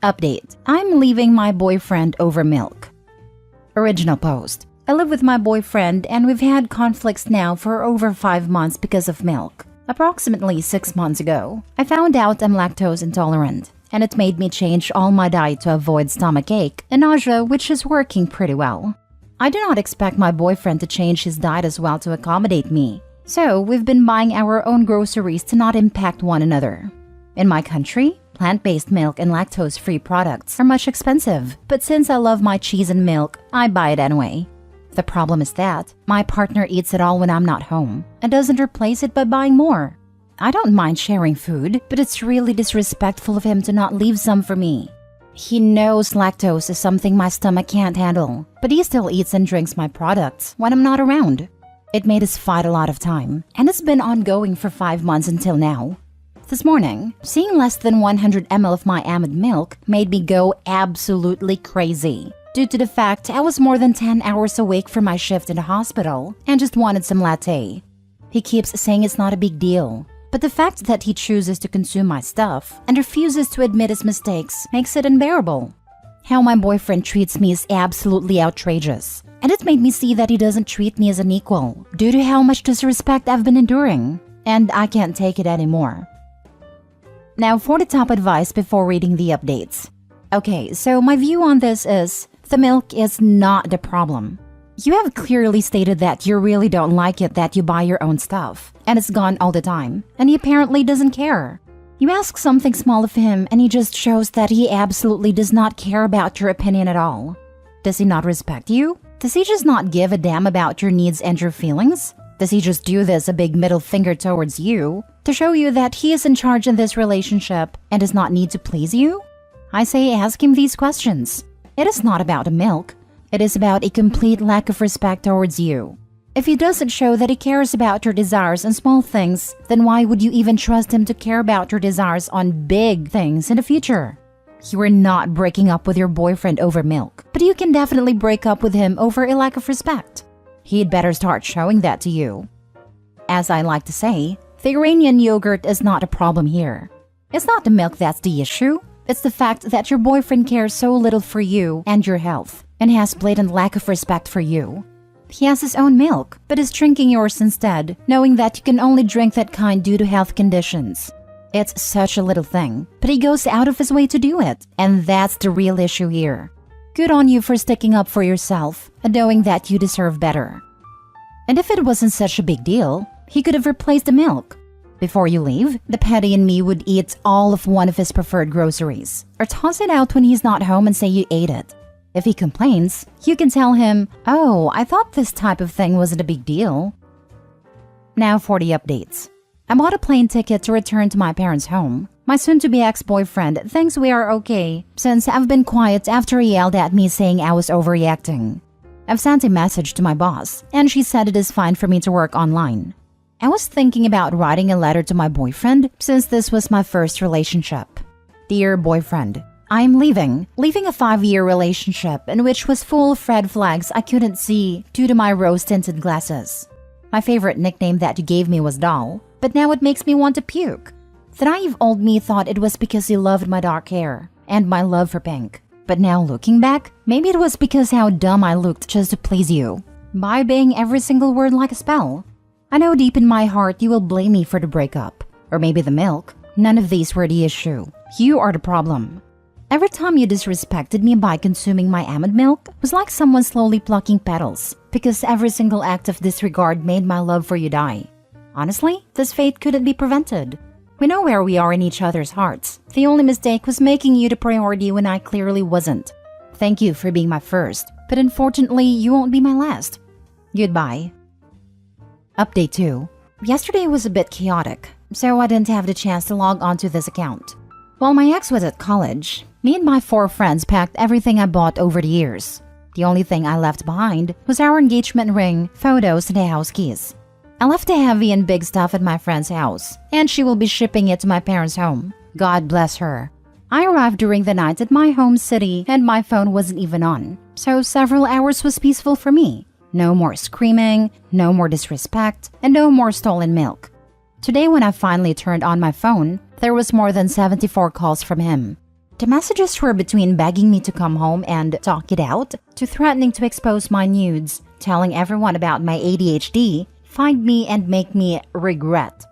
Update. I'm leaving my boyfriend over milk. Original post. I live with my boyfriend and we've had conflicts now for over 5 months because of milk. Approximately 6 months ago, I found out I'm lactose intolerant, and it made me change all my diet to avoid stomachache and nausea, which is working pretty well. I do not expect my boyfriend to change his diet as well to accommodate me, so we've been buying our own groceries to not impact one another. In my country, plant-based milk and lactose-free products are much expensive, but since I love my cheese and milk, I buy it anyway. The problem is that my partner eats it all when I'm not home and doesn't replace it by buying more. I don't mind sharing food, but it's really disrespectful of him to not leave some for me. He knows lactose is something my stomach can't handle, but he still eats and drinks my products when I'm not around. It made us fight a lot of time, and it's been ongoing for 5 months until now. This morning, seeing less than 100 ml of my almond milk made me go absolutely crazy, due to the fact I was more than 10 hours awake from my shift in the hospital and just wanted some latte. He keeps saying it's not a big deal, but the fact that he chooses to consume my stuff and refuses to admit his mistakes makes it unbearable. How my boyfriend treats me is absolutely outrageous, and it made me see that he doesn't treat me as an equal due to how much disrespect I've been enduring, and I can't take it anymore. Now for the top advice before reading the updates. Okay, so my view on this is, the milk is not the problem. You have clearly stated that you really don't like it that you buy your own stuff, and it's gone all the time, and he apparently doesn't care. You ask something small of him and he just shows that he absolutely does not care about your opinion at all. Does he not respect you? Does he just not give a damn about your needs and your feelings? Does he just do this a big middle finger towards you to show you that he is in charge in this relationship and does not need to please you? I say ask him these questions. It is not about the milk. It is about a complete lack of respect towards you. If he doesn't show that he cares about your desires and small things, then why would you even trust him to care about your desires on big things in the future? You are not breaking up with your boyfriend over milk, but you can definitely break up with him over a lack of respect. He'd better start showing that to you. As I like to say, the Iranian yogurt is not a problem here. It's not the milk that's the issue. It's the fact that your boyfriend cares so little for you and your health, and has blatant lack of respect for you. He has his own milk, but is drinking yours instead, knowing that you can only drink that kind due to health conditions. It's such a little thing, but he goes out of his way to do it, and that's the real issue here. Good on you for sticking up for yourself and knowing that you deserve better. And if it wasn't such a big deal, he could have replaced the milk. Before you leave, the petty in me would eat all of one of his preferred groceries, or toss it out when he's not home and say you ate it. If he complains, you can tell him, "Oh, I thought this type of thing wasn't a big deal." Now for the updates. I bought a plane ticket to return to my parents' home. My soon-to-be ex-boyfriend thinks we are okay, since I've been quiet after he yelled at me saying I was overreacting. I've sent a message to my boss, and she said it is fine for me to work online. I was thinking about writing a letter to my boyfriend since this was my first relationship. Dear boyfriend, I am leaving a 5-year relationship in which was full of red flags I couldn't see due to my rose-tinted glasses. My favorite nickname that you gave me was Doll, but now it makes me want to puke. The naive old me thought it was because he loved my dark hair and my love for pink. But now looking back, maybe it was because how dumb I looked just to please you, by obeying every single word like a spell. I know deep in my heart you will blame me for the breakup, or maybe the milk. None of these were the issue. You are the problem. Every time you disrespected me by consuming my almond milk was like someone slowly plucking petals, because every single act of disregard made my love for you die. Honestly, this fate couldn't be prevented. We know where we are in each other's hearts. The only mistake was making you the priority when I clearly wasn't. Thank you for being my first, but unfortunately, you won't be my last. Goodbye. Update 2. Yesterday was a bit chaotic, so I didn't have the chance to log onto this account. While my ex was at college, me and my 4 friends packed everything I bought over the years. The only thing I left behind was our engagement ring, photos, and the house keys. I left the heavy and big stuff at my friend's house, and she will be shipping it to my parents' home. God bless her. I arrived during the night at my home city and my phone wasn't even on, so several hours was peaceful for me. No more screaming, no more disrespect, and no more stolen milk. Today when I finally turned on my phone, there was more than 74 calls from him. The messages were between begging me to come home and talk it out, to threatening to expose my nudes, telling everyone about my ADHD, find me and make me regret.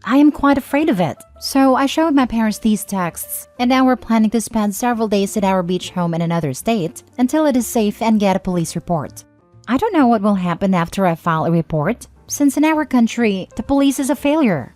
I am quite afraid of it, so I showed my parents these texts, and now we're planning to spend several days at our beach home in another state until it is safe and get a police report. I don't know what will happen after I file a report, since in our country, the police is a failure.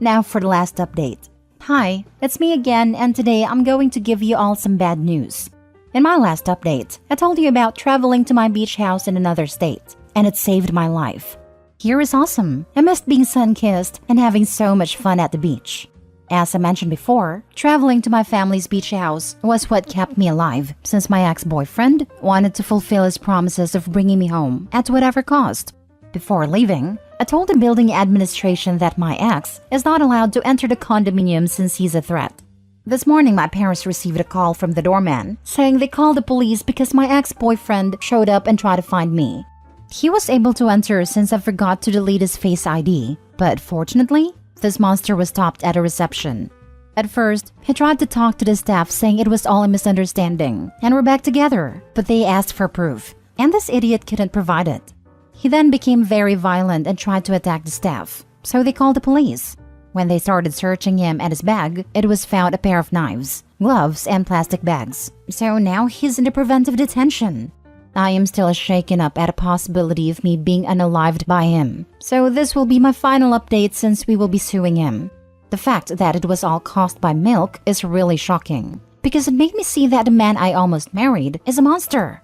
Now for the last update. Hi, it's me again, and today I'm going to give you all some bad news. In my last update, I told you about traveling to my beach house in another state, and it saved my life. Here is awesome. I missed being sun-kissed and having so much fun at the beach. As I mentioned before, traveling to my family's beach house was what kept me alive, since my ex-boyfriend wanted to fulfill his promises of bringing me home at whatever cost. Before leaving, I told the building administration that my ex is not allowed to enter the condominium since he's a threat. This morning, my parents received a call from the doorman saying they called the police because my ex-boyfriend showed up and tried to find me. He was able to enter since I forgot to delete his Face ID, but fortunately, this monster was stopped at a reception. At first, he tried to talk to the staff saying it was all a misunderstanding and we're back together, but they asked for proof, and this idiot couldn't provide it. He then became very violent and tried to attack the staff, so they called the police. When they started searching him and his bag, it was found a pair of knives, gloves, and plastic bags. So now he's in the preventive detention. I am still shaken up at a possibility of me being unalived by him, so this will be my final update since we will be suing him. The fact that it was all caused by Milk is really shocking, because it made me see that the man I almost married is a monster.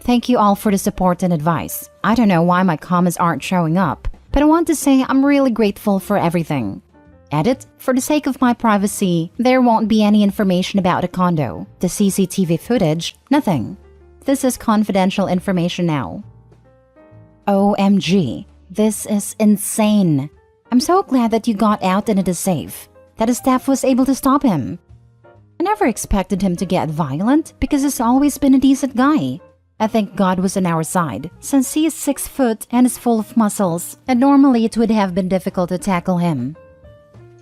Thank you all for the support and advice. I don't know why my comments aren't showing up, but I want to say I'm really grateful for everything. Edit, for the sake of my privacy, there won't be any information about the condo, the CCTV footage, nothing. This is confidential information now. OMG, this is insane. I'm so glad that you got out and it is safe, that the staff was able to stop him. I never expected him to get violent because he's always been a decent guy. I think God was on our side, since he is 6 foot and is full of muscles, and normally it would have been difficult to tackle him.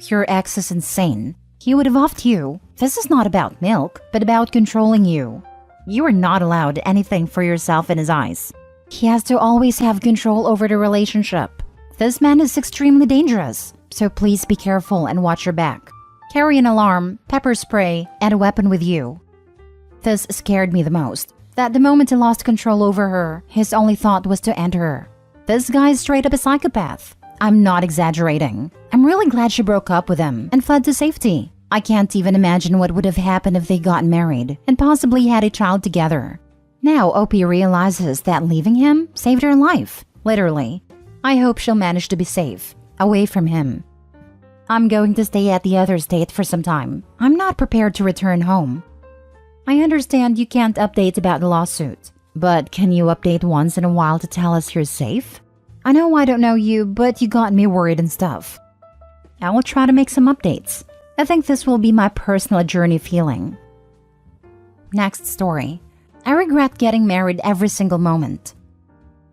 Your ex is insane. He would have offed you. This is not about Milk, but about controlling you. You are not allowed anything for yourself in his eyes. He has to always have control over the relationship. This man is extremely dangerous, so please be careful and watch your back. Carry an alarm, pepper spray, and a weapon with you. This scared me the most. That the moment he lost control over her, his only thought was to end her. This guy is straight up a psychopath. I'm not exaggerating. I'm really glad she broke up with him and fled to safety. I can't even imagine what would have happened if they got married and possibly had a child together. Now Opie realizes that leaving him saved her life, literally. I hope she'll manage to be safe, away from him. I'm going to stay at the other state for some time. I'm not prepared to return home. I understand you can't update about the lawsuit, but can you update once in a while to tell us you're safe? I know I don't know you, but you got me worried and stuff. I will try to make some updates. I think this will be my personal journey feeling. Next story. I regret getting married every single moment.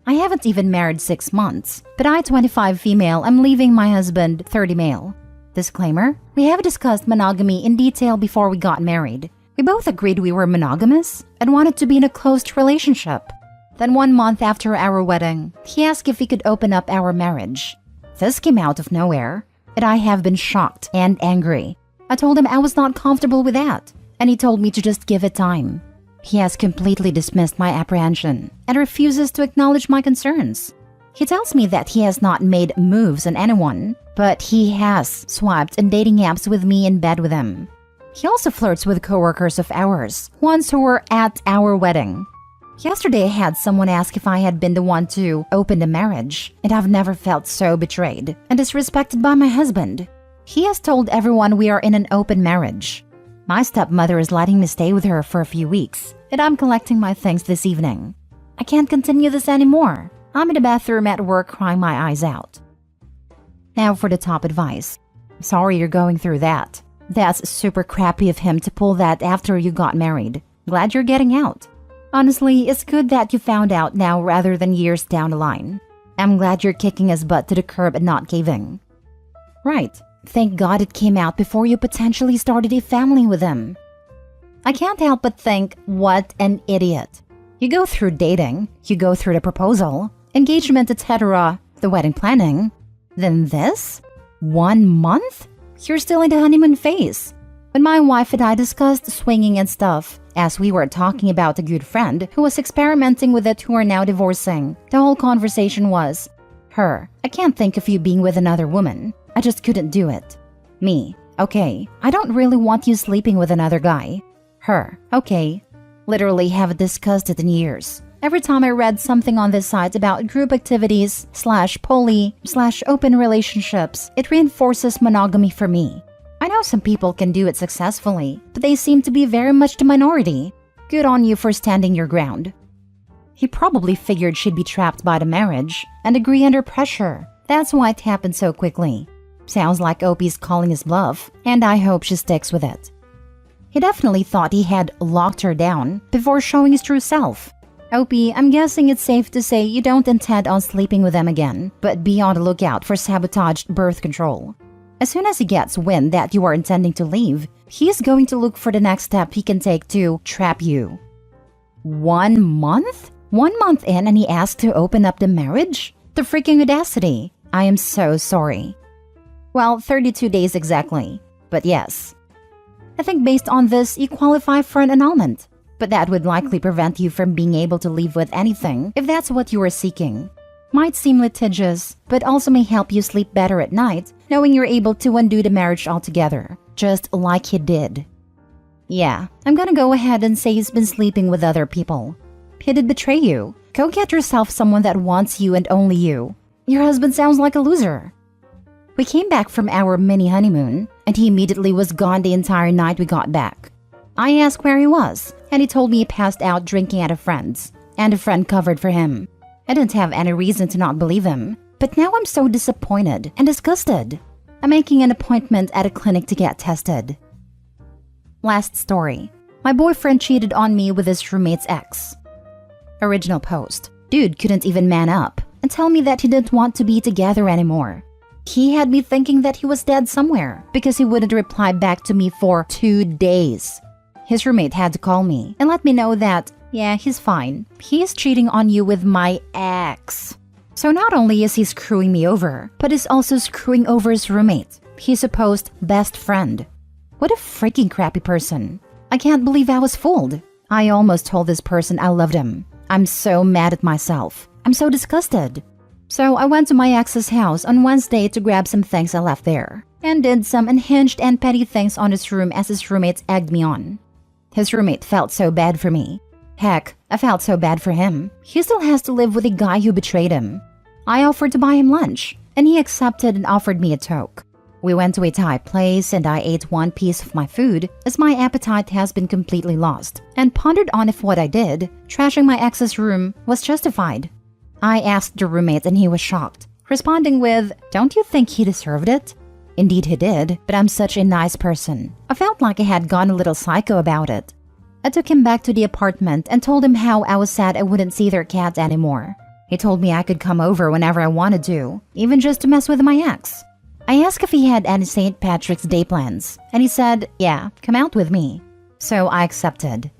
I haven't even married 6 months, but I, 25 female, am leaving my husband, 30 male. Disclaimer, we have discussed monogamy in detail before we got married. We both agreed we were monogamous and wanted to be in a close relationship. Then 1 month after our wedding, he asked if we could open up our marriage. This came out of nowhere, and I have been shocked and angry. I told him I was not comfortable with that, and he told me to just give it time. He has completely dismissed my apprehension and refuses to acknowledge my concerns. He tells me that he has not made moves on anyone, but he has swiped on dating apps with me in bed with him. He also flirts with coworkers of ours, ones who were at our wedding. Yesterday I had someone ask if I had been the one to open the marriage, and I've never felt so betrayed and disrespected by my husband. He has told everyone we are in an open marriage. My stepmother is letting me stay with her for a few weeks, and I'm collecting my things this evening. I can't continue this anymore. I'm in the bathroom at work crying my eyes out. Now for the top advice. Sorry you're going through that. That's super crappy of him to pull that after you got married. Glad you're getting out. Honestly, it's good that you found out now rather than years down the line. I'm glad you're kicking his butt to the curb and not caving. Right. Thank God it came out before you potentially started a family with him. I can't help but think, what an idiot. You go through dating, you go through the proposal, engagement, etc., the wedding planning. Then this? 1 month? You're still in the honeymoon phase. When my wife and I discussed swinging and stuff, as we were talking about a good friend who was experimenting with it who are now divorcing, the whole conversation was, her, I can't think of you being with another woman. I just couldn't do it. Me, okay, I don't really want you sleeping with another guy. Her, okay. Literally haven't discussed it in years. Every time I read something on this site about group activities / poly / open relationships, it reinforces monogamy for me. I know some people can do it successfully, but they seem to be very much the minority. Good on you for standing your ground. He probably figured she'd be trapped by the marriage and agree under pressure. That's why it happened so quickly. Sounds like Opie's calling his bluff, and I hope she sticks with it. He definitely thought he had locked her down before showing his true self. Opie, I'm guessing it's safe to say you don't intend on sleeping with them again, but be on the lookout for sabotaged birth control. As soon as he gets wind that you are intending to leave, he's going to look for the next step he can take to trap you. 1 month? 1 month in and he asked to open up the marriage? The freaking audacity. I am so sorry. Well, 32 days exactly. But yes. I think based on this, you qualify for an annulment. But that would likely prevent you from being able to leave with anything if that's what you are seeking. Might seem litigious, but also may help you sleep better at night, knowing you're able to undo the marriage altogether, just like he did. Yeah, I'm gonna go ahead and say he's been sleeping with other people. He did betray you. Go get yourself someone that wants you and only you. Your husband sounds like a loser. We came back from our mini honeymoon, and he immediately was gone the entire night we got back. I asked where he was, and he told me he passed out drinking at a friend's, and a friend covered for him. I didn't have any reason to not believe him, but now I'm so disappointed and disgusted. I'm making an appointment at a clinic to get tested. Last story. My boyfriend cheated on me with his roommate's ex. Original post. Dude couldn't even man up and tell me that he didn't want to be together anymore. He had me thinking that he was dead somewhere because he wouldn't reply back to me for 2 days. His roommate had to call me and let me know that, yeah, he's fine. He's cheating on you with my ex. So not only is he screwing me over, but he's also screwing over his roommate, his supposed best friend. What a freaking crappy person. I can't believe I was fooled. I almost told this person I loved him. I'm so mad at myself. I'm so disgusted. So I went to my ex's house on Wednesday to grab some things I left there, and did some unhinged and petty things on his room as his roommates egged me on. His roommate felt so bad for me. Heck, I felt so bad for him. He still has to live with a guy who betrayed him. I offered to buy him lunch, and he accepted and offered me a toke. We went to a Thai place and I ate one piece of my food as my appetite has been completely lost, and pondered on if what I did, trashing my ex's room, was justified. I asked the roommate and he was shocked, responding with, "Don't you think he deserved it?" Indeed he did, but I'm such a nice person. I felt like I had gone a little psycho about it. I took him back to the apartment and told him how I was sad I wouldn't see their cat anymore. He told me I could come over whenever I wanted to, even just to mess with my ex. I asked if he had any St. Patrick's Day plans, and he said, yeah, come out with me. So I accepted.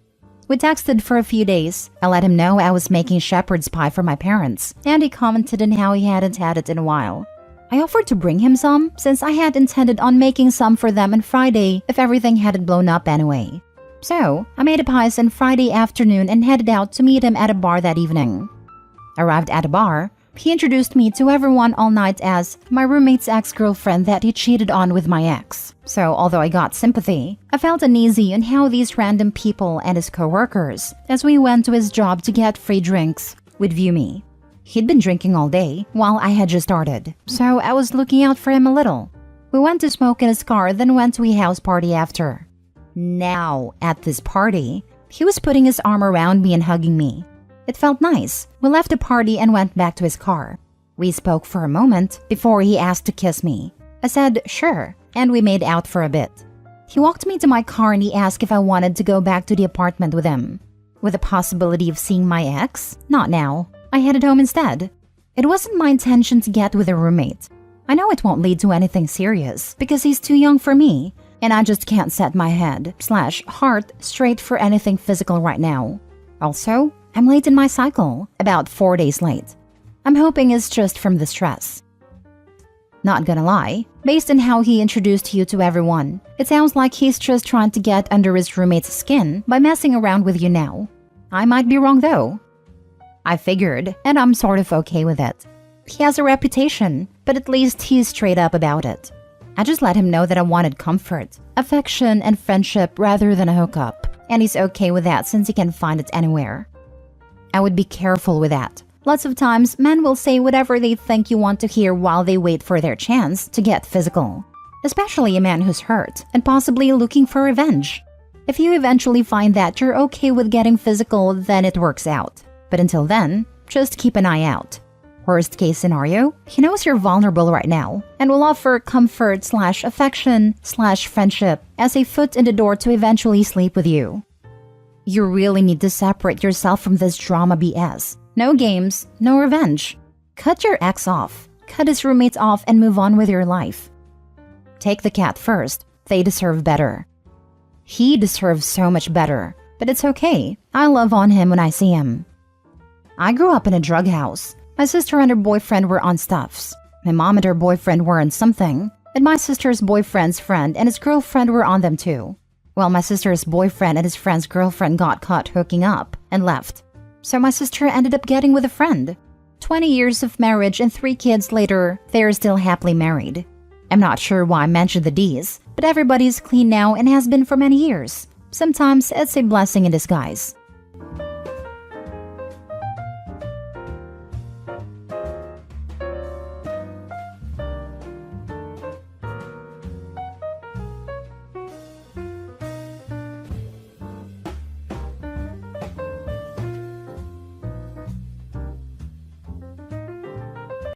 We texted for a few days. I let him know I was making shepherd's pie for my parents, and he commented on how he hadn't had it in a while. I offered to bring him some, since I had intended on making some for them on Friday if everything hadn't blown up anyway. So, I made a pies on Friday afternoon and headed out to meet him at a bar that evening. Arrived at a bar, he introduced me to everyone all night as my roommate's ex-girlfriend that he cheated on with my ex. So, although I got sympathy, I felt uneasy on how these random people and his co-workers, as we went to his job to get free drinks, would view me. He'd been drinking all day, while I had just started, so I was looking out for him a little. We went to smoke in his car, then went to a house party after. Now, at this party, he was putting his arm around me and hugging me. It felt nice. We left the party and went back to his car. We spoke for a moment before he asked to kiss me. I said, sure, and we made out for a bit. He walked me to my car and he asked if I wanted to go back to the apartment with him. With the possibility of seeing my ex? Not now. I headed home instead. It wasn't my intention to get with a roommate. I know it won't lead to anything serious because he's too young for me, and I just can't set my head/heart straight for anything physical right now. Also, I'm late in my cycle, about 4 days late. I'm hoping it's just from the stress. Not gonna lie, based on how he introduced you to everyone, it sounds like he's just trying to get under his roommate's skin by messing around with you now. I might be wrong though. I figured, and I'm sort of okay with it. He has a reputation, but at least he's straight up about it. I just let him know that I wanted comfort, affection, and friendship rather than a hookup, and he's okay with that since he can find it anywhere. I would be careful with that. Lots of times, men will say whatever they think you want to hear while they wait for their chance to get physical. Especially a man who's hurt and possibly looking for revenge. If you eventually find that you're okay with getting physical, then it works out. But until then, just keep an eye out. Worst case scenario, he knows you're vulnerable right now and will offer comfort/affection/friendship as a foot in the door to eventually sleep with you. You really need to separate yourself from this drama BS. No games, no revenge. Cut your ex off, cut his roommates off, and move on with your life. Take the cat first. They deserve better. He deserves so much better, but it's okay. I love on him when I see him. I grew up in a drug house. My sister and her boyfriend were on stuffs. My mom and her boyfriend were on something, and my sister's boyfriend's friend and his girlfriend were on them too. Well, my sister's boyfriend and his friend's girlfriend got caught hooking up and left. So my sister ended up getting with a friend. 20 years of marriage and 3 kids later, they are still happily married. I'm not sure why I mentioned the D's, but everybody's clean now and has been for many years. Sometimes it's a blessing in disguise.